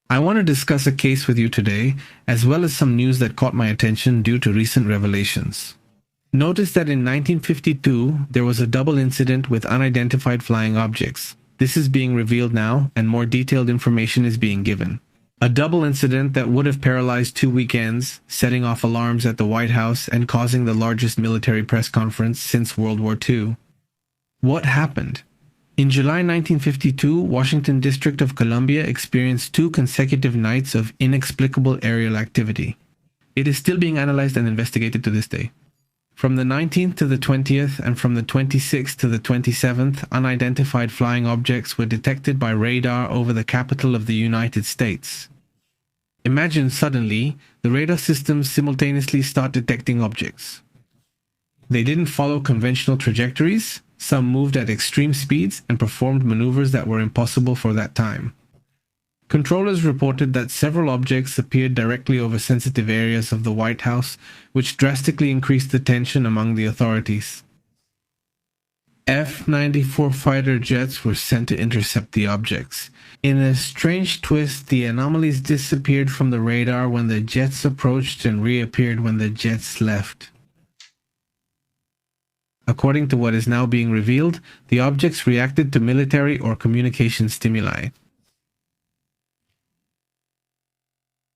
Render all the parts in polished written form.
I want to discuss a case with you today, as well as some news that caught my attention due to recent revelations. Notice that in 1952, there was a double incident with unidentified flying objects. This is being revealed now, and more detailed information is being given. A double incident that would have paralyzed 2 weekends, setting off alarms at the White House and causing the largest military press conference since World War II. What happened? In July 1952, Washington District of Columbia experienced 2 consecutive nights of inexplicable aerial activity. It is still being analyzed and investigated to this day. From the 19th to the 20th and from the 26th to the 27th, unidentified flying objects were detected by radar over the capital of the United States. Imagine suddenly, the radar systems simultaneously start detecting objects. They didn't follow conventional trajectories. Some moved at extreme speeds and performed maneuvers that were impossible for that time. Controllers reported that several objects appeared directly over sensitive areas of the White House, which drastically increased the tension among the authorities. F-94 fighter jets were sent to intercept the objects. In a strange twist, the anomalies disappeared from the radar when the jets approached and reappeared when the jets left. According to what is now being revealed, the objects reacted to military or communication stimuli.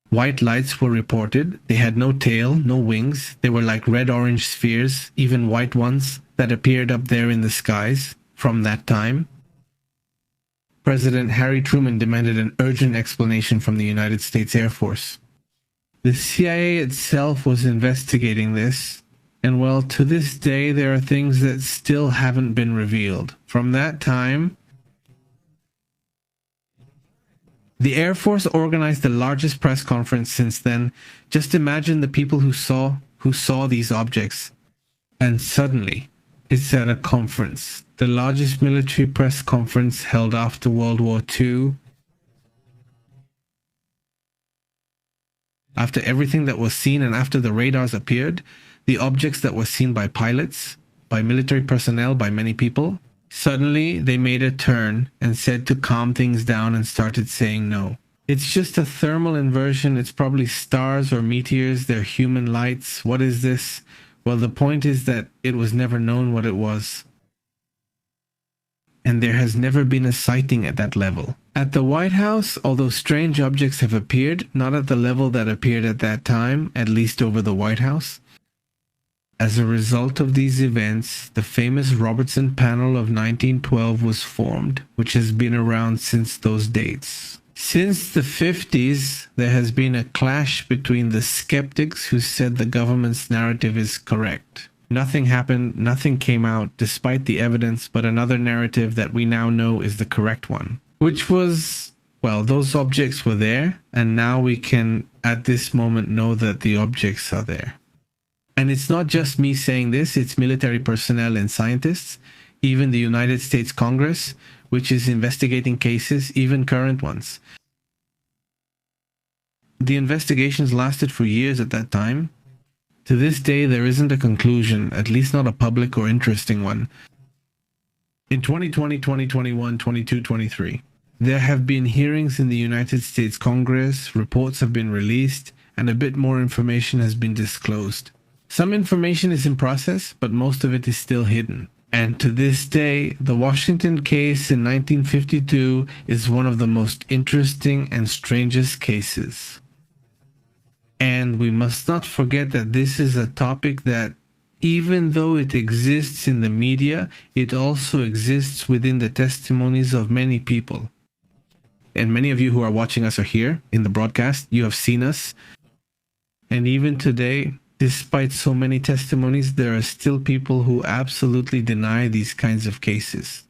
White lights were reported. They had no tail, no wings. They were like red-orange spheres, even white ones, that appeared up there in the skies from that time. President Harry Truman demanded an urgent explanation from the United States Air Force. The CIA itself was investigating this. And well, to this day, there are things that still haven't been revealed. From that time, the Air Force organized the largest press conference since then. Just imagine the people who saw these objects. And suddenly, it's at a conference. The largest military press conference held after World War II. After everything that was seen and after the radars appeared, the objects that were seen by pilots, by military personnel, by many people, suddenly they made a turn and said to calm things down and started saying no. It's just a thermal inversion. It's probably stars or meteors. They're human lights. What is this? Well, the point is that it was never known what it was. And there has never been a sighting at that level. At the White House, although strange objects have appeared, not at the level that appeared at that time, at least over the White House. As a result of these events, the famous Robertson Panel of 1912 was formed, which has been around since those dates. Since the 50s, there has been a clash between the skeptics who said the government's narrative is correct. Nothing happened, nothing came out despite the evidence, but another narrative that we now know is the correct one. Which was, well, those objects were there, and now we can, at this moment, know that the objects are there. And it's not just me saying this, it's military personnel and scientists, even the United States Congress, which is investigating cases, even current ones. The investigations lasted for years at that time. To this day, there isn't a conclusion, at least not a public or interesting one. In 2020, 2021, 22, 23, there have been hearings in the United States Congress, reports have been released, and a bit more information has been disclosed. Some information is in process, but most of it is still hidden. And to this day, the Washington case in 1952 is one of the most interesting and strangest cases. And we must not forget that this is a topic that, even though it exists in the media, it also exists within the testimonies of many people. And many of you who are watching us are here in the broadcast. You have seen us. And even today, despite so many testimonies, there are still people who absolutely deny these kinds of cases.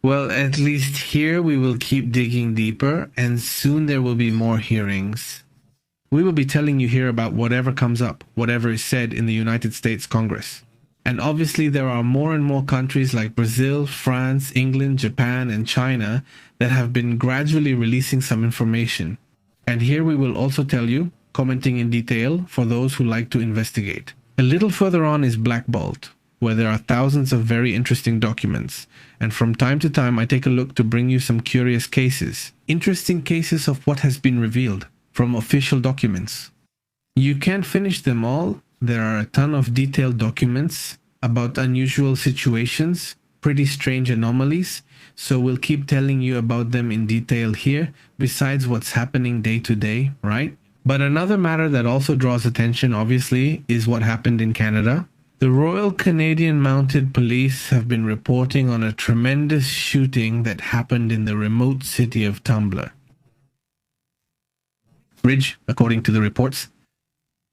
Well, at least here we will keep digging deeper, and soon there will be more hearings. We will be telling you here about whatever comes up, whatever is said in the United States Congress. And obviously there are more and more countries like Brazil, France, England, Japan, and China that have been gradually releasing some information. And here we will also tell you, commenting in detail for those who like to investigate. A little further on is Black Bolt. where there are thousands of very interesting documents, and from time to time I take a look to bring you some curious cases, interesting cases of what has been revealed from official documents. You can't finish them all. There are a ton of detailed documents about unusual situations, pretty strange anomalies, so we'll keep telling you about them in detail here, besides what's happening day to day, right? But another matter that also draws attention, obviously, is what happened in Canada. The Royal Canadian Mounted Police have been reporting on a tremendous shooting that happened in the remote city of Tumbler. Bridge, according to the reports.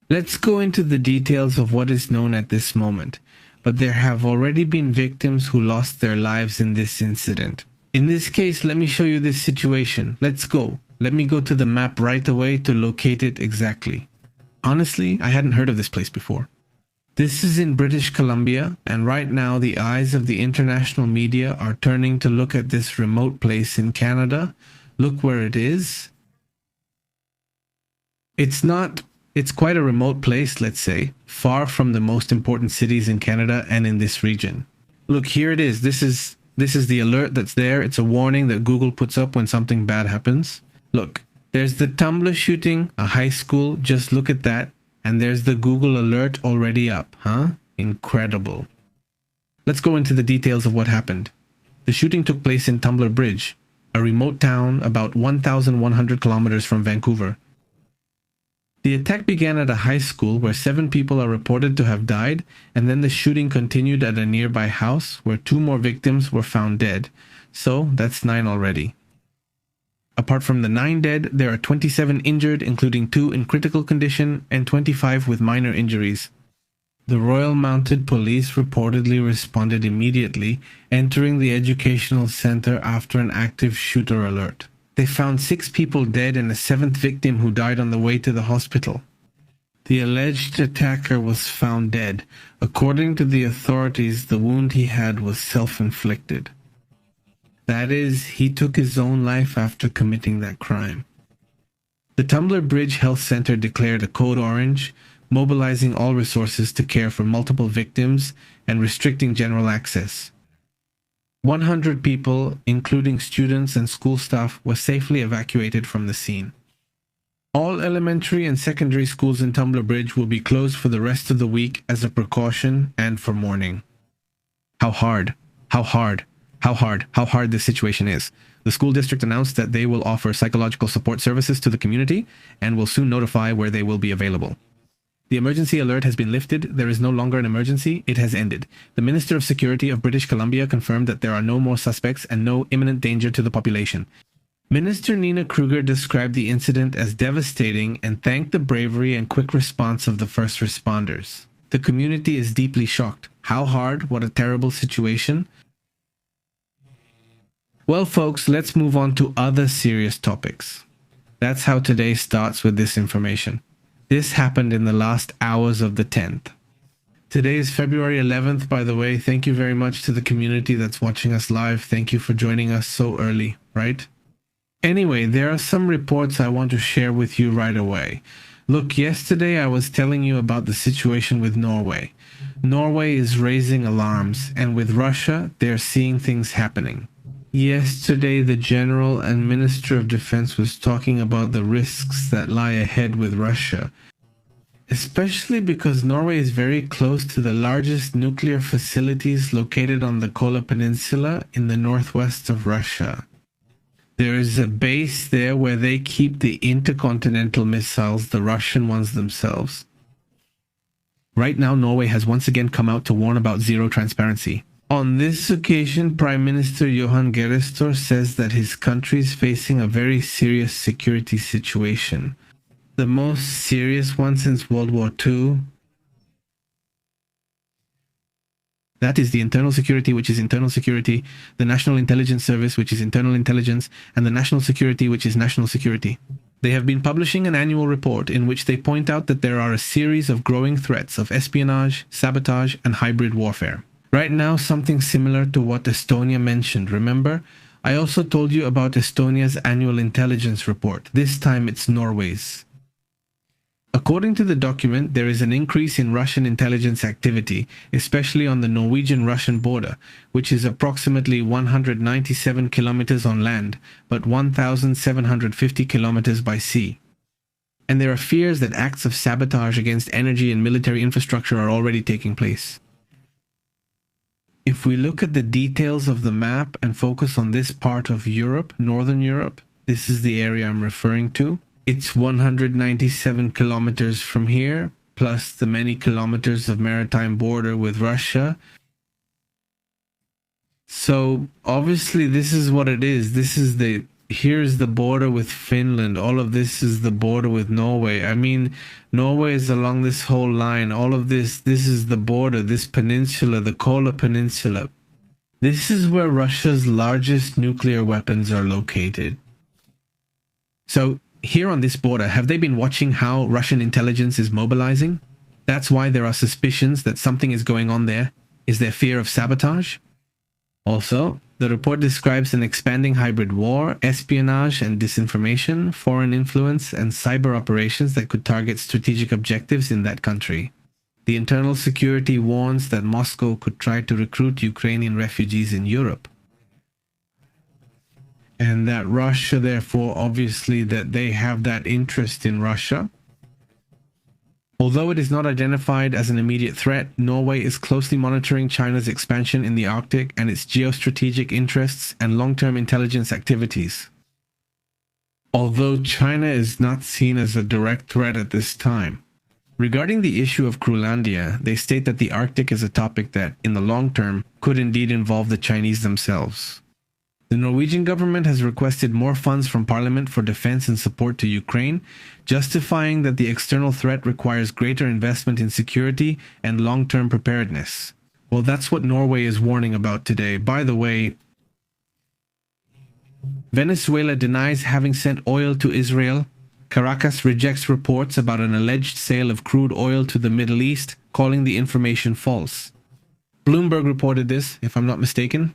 Let's go into the details of what is known at this moment, but there have already been victims who lost their lives in this incident. In this case, let me show you this situation. Let's go. Let me go to the map right away to locate it exactly. Honestly, I hadn't heard of this place before. This is in British Columbia, and right now the eyes of the international media are turning to look at this remote place in Canada. Look where it is. It's quite a remote place, let's say, far from the most important cities in Canada and in this region. Look, here it is. This is the alert that's there. It's a warning that Google puts up when something bad happens. Look, there's the Tumbler shooting, a high school. Just look at that. And there's the Google alert already up, huh? Incredible. Let's go into the details of what happened. The shooting took place in Tumbler Bridge, a remote town about 1,100 kilometers from Vancouver. The attack began at a high school where 7 people are reported to have died, and then the shooting continued at a nearby house where 2 more victims were found dead. So that's 9 already. Apart from the 9 dead, there are 27 injured, including 2 in critical condition and 25 with minor injuries. The Royal Mounted Police reportedly responded immediately, entering the educational center after an active shooter alert. They found 6 people dead and a 7th victim who died on the way to the hospital. The alleged attacker was found dead. According to the authorities, the wound he had was self-inflicted. That is, he took his own life after committing that crime. The Tumbler Bridge Health Center declared a code orange, mobilizing all resources to care for multiple victims and restricting general access. 100 people, including students and school staff, were safely evacuated from the scene. All elementary and secondary schools in Tumbler Bridge will be closed for the rest of the week as a precaution and for mourning. How hard this situation is. The school district announced that they will offer psychological support services to the community and will soon notify where they will be available. The emergency alert has been lifted. There is no longer an emergency. It has ended. The Minister of Security of British Columbia confirmed that there are no more suspects and no imminent danger to the population. Minister Nina Kruger described the incident as devastating and thanked the bravery and quick response of the first responders. The community is deeply shocked. How hard? What a terrible situation. Well, folks, let's move on to other serious topics. That's how today starts with this information. This happened in the last hours of the 10th. Today is February 11th, by the way. Thank you very much to the community that's watching us live. Thank you for joining us so early, right? Anyway, there are some reports I want to share with you right away. Look, yesterday I was telling you about the situation with Norway. Norway is raising alarms, and with Russia, they're seeing things happening. Yesterday, the General and Minister of Defense was talking about the risks that lie ahead with Russia, especially because Norway is very close to the largest nuclear facilities located on the Kola Peninsula in the northwest of Russia. There is a base there where they keep the intercontinental missiles, the Russian ones themselves. Right now, Norway has once again come out to warn about zero transparency. On this occasion, Prime Minister Johan Gerestor says that his country is facing a very serious security situation. The most serious one since World War II. That is the internal security, which is internal security, the National Intelligence Service, which is internal intelligence, and the national security, which is national security. They have been publishing an annual report in which they point out that there are a series of growing threats of espionage, sabotage, and hybrid warfare. Right now, something similar to what Estonia mentioned. Remember? I also told you about Estonia's annual intelligence report. This time it's Norway's. According to the document, there is an increase in Russian intelligence activity, especially on the Norwegian-Russian border, which is approximately 197 kilometers on land, but 1,750 kilometers by sea. And there are fears that acts of sabotage against energy and military infrastructure are already taking place. If we look at the details of the map and focus on this part of Europe, Northern Europe, this is the area I'm referring to. It's 197 kilometers from here, plus the many kilometers of maritime border with Russia. So obviously this is what it is. Here's the border with Finland. All of this is the border with Norway. I mean, Norway is along this whole line. All of this is the border, this peninsula, the Kola Peninsula. This is where Russia's largest nuclear weapons are located. So here on this border, have they been watching how Russian intelligence is mobilizing? That's why there are suspicions that something is going on there. Is there fear of sabotage? Also, the report describes an expanding hybrid war, espionage and disinformation, foreign influence, and cyber operations that could target strategic objectives in that country. The internal security warns that Moscow could try to recruit Ukrainian refugees in Europe. And that Russia, therefore, obviously, that they have that interest in Russia. Although it is not identified as an immediate threat, Norway is closely monitoring China's expansion in the Arctic and its geostrategic interests and long-term intelligence activities. Although China is not seen as a direct threat at this time. Regarding the issue of Greenlandia, they state that the Arctic is a topic that, in the long term, could indeed involve the Chinese themselves. The Norwegian government has requested more funds from Parliament for defense and support to Ukraine, justifying that the external threat requires greater investment in security and long-term preparedness. Well, that's what Norway is warning about today. By the way, Venezuela denies having sent oil to Israel. Caracas rejects reports about an alleged sale of crude oil to the Middle East, calling the information false. Bloomberg reported this, if I'm not mistaken.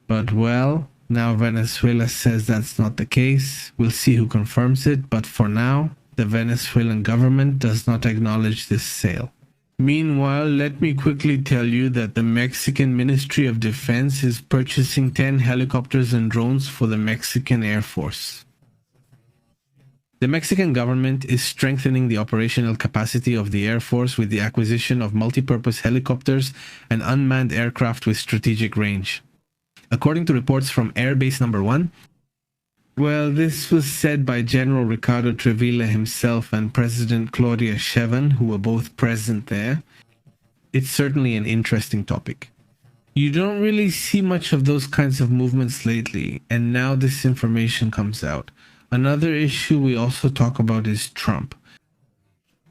But well, now Venezuela says that's not the case. We'll see who confirms it, but for now, the Venezuelan government does not acknowledge this sale. Meanwhile, let me quickly tell you that the Mexican Ministry of Defense is purchasing 10 helicopters and drones for the Mexican Air Force. The Mexican government is strengthening the operational capacity of the Air Force with the acquisition of multi-purpose helicopters and unmanned aircraft with strategic range. According to reports from Airbase Number 1, well, this was said by General Ricardo Trevilla himself and President Claudia Sheinbaum, who were both present there. It's certainly an interesting topic. You don't really see much of those kinds of movements lately, and now this information comes out. Another issue we also talk about is Trump.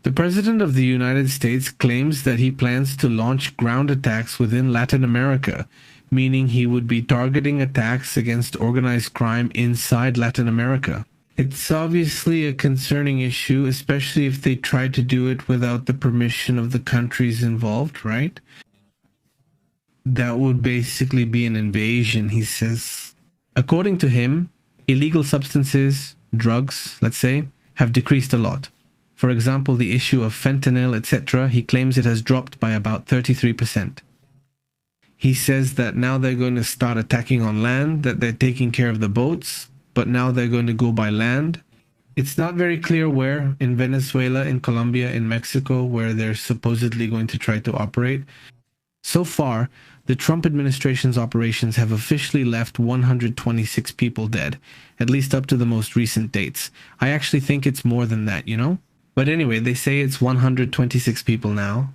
The President of the United States claims that he plans to launch ground attacks within Latin America, meaning he would be targeting attacks against organized crime inside Latin America. It's obviously a concerning issue, especially if they try to do it without the permission of the countries involved, right? That would basically be an invasion, he says. According to him, illegal substances, drugs, let's say, have decreased a lot. For example, the issue of fentanyl, etc., he claims it has dropped by about 33%. He says that now they're going to start attacking on land, that they're taking care of the boats, but now they're going to go by land. It's not very clear where, in Venezuela, in Colombia, in Mexico, where they're supposedly going to try to operate. So far, the Trump administration's operations have officially left 126 people dead, at least up to the most recent dates. I actually think it's more than that, you know? But anyway, they say it's 126 people now.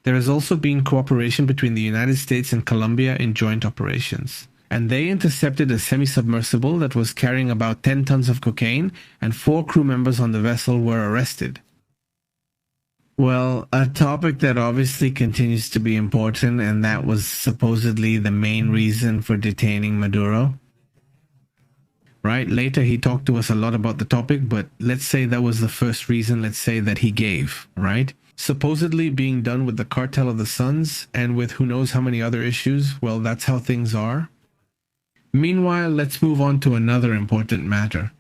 There has also been cooperation between the United States and Colombia in joint operations. And they intercepted a semi-submersible that was carrying about 10 tons of cocaine, and 4 crew members on the vessel were arrested. Well, a topic that obviously continues to be important, and that was supposedly the main reason for detaining Maduro. Right? Later he talked to us a lot about the topic, but let's say that was the first reason, let's say, that he gave, right? Supposedly being done with the Cartel of the Suns and with who knows how many other issues. Well, that's how things are. Meanwhile, let's move on to another important matter.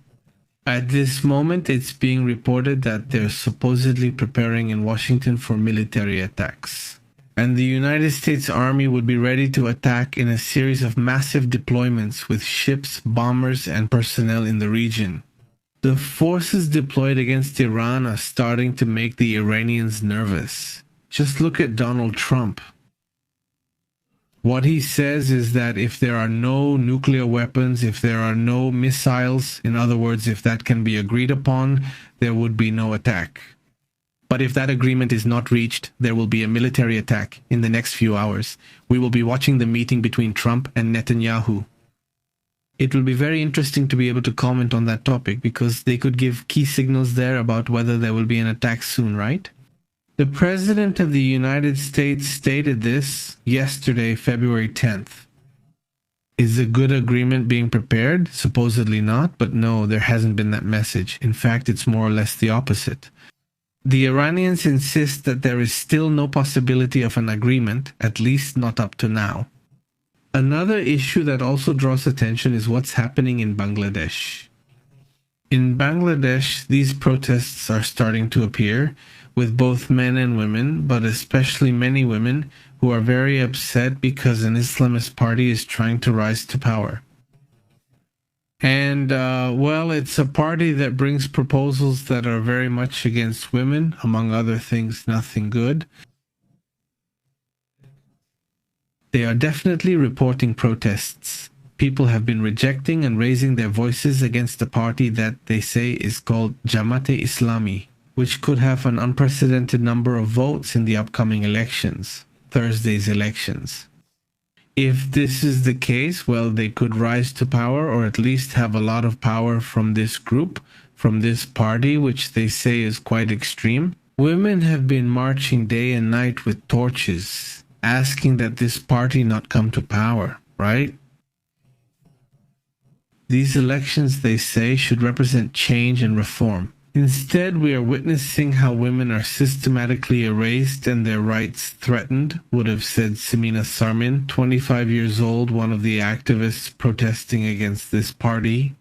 At this moment, it's being reported that they're supposedly preparing in Washington for military attacks. And the United States Army would be ready to attack in a series of massive deployments with ships, bombers, and personnel in the region. The forces deployed against Iran are starting to make the Iranians nervous. Just look at Donald Trump. What he says is that if there are no nuclear weapons, if there are no missiles, in other words, if that can be agreed upon, there would be no attack. But if that agreement is not reached, there will be a military attack in the next few hours. We will be watching the meeting between Trump and Netanyahu. It will be very interesting to be able to comment on that topic because they could give key signals there about whether there will be an attack soon, right? The President of the United States stated this yesterday, February 10th. Is a good agreement being prepared? Supposedly not, but no, there hasn't been that message. In fact, it's more or less the opposite. The Iranians insist that there is still no possibility of an agreement, at least not up to now. Another issue that also draws attention is what's happening in Bangladesh. In Bangladesh, these protests are starting to appear, with both men and women, but especially many women, who are very upset because an Islamist party is trying to rise to power. And, well, it's a party that brings proposals that are very much against women, among other things, nothing good. They are definitely reporting protests. People have been rejecting and raising their voices against a party that they say is called Jamaat-e-Islami, which could have an unprecedented number of votes in the upcoming elections, Thursday's elections. If this is the case, well, they could rise to power or at least have a lot of power from this group, from this party, which they say is quite extreme. Women have been marching day and night with torches, asking that this party not come to power, right? These elections, they say, should represent change and reform. Instead, we are witnessing how women are systematically erased and their rights threatened, would have said Simina Sarmin, 25 years old, one of the activists protesting against this party.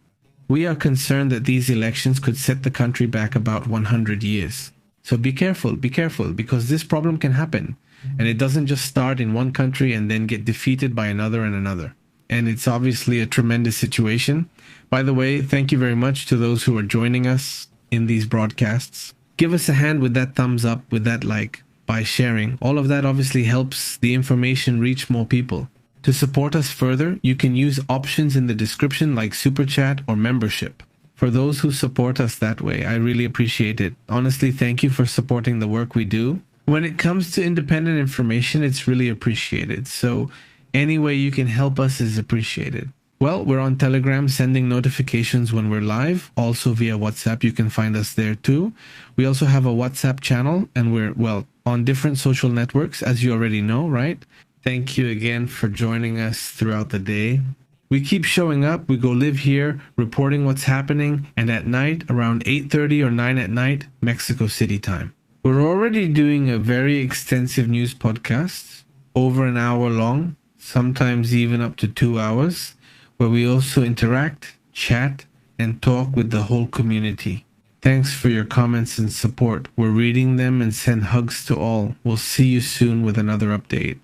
We are concerned that these elections could set the country back about 100 years. So be careful, because this problem can happen. And it doesn't just start in one country and then get defeated by another and another. And it's obviously a tremendous situation. By the way, thank you very much to those who are joining us in these broadcasts. Give us a hand with that thumbs up, with that like, by sharing. All of that obviously helps the information reach more people. To support us further, you can use options in the description like Super Chat or membership. For those who support us that way, I really appreciate it. Honestly, thank you for supporting the work we do. When it comes to independent information, it's really appreciated. So any way you can help us is appreciated. Well, we're on Telegram sending notifications when we're live. Also via WhatsApp, you can find us there too. We also have a WhatsApp channel and we're, well, on different social networks, as you already know, right? Thank you again for joining us throughout the day. We keep showing up. We go live here, reporting what's happening. And at night, around 8:30 or 9 at night, Mexico City time. We're already doing a very extensive news podcast, over an hour long, sometimes even up to 2 hours, where we also interact, chat, and talk with the whole community. Thanks for your comments and support. We're reading them and send hugs to all. We'll see you soon with another update.